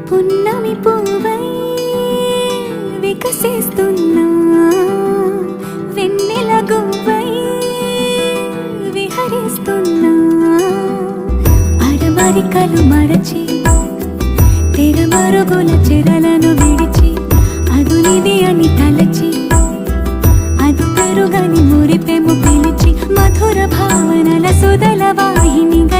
పున్నమి పువ్వై వికసిస్తున్నా, వెన్నెల గువ్వై విహరిస్తున్నా. అరమరికలు మరచి తెరమరుగుల చెరలను విడిచి అదునిది అని తలచి అదు పెరుగని మురిపెము పిలిచి మధుర భావనల సుదల వాహినిగా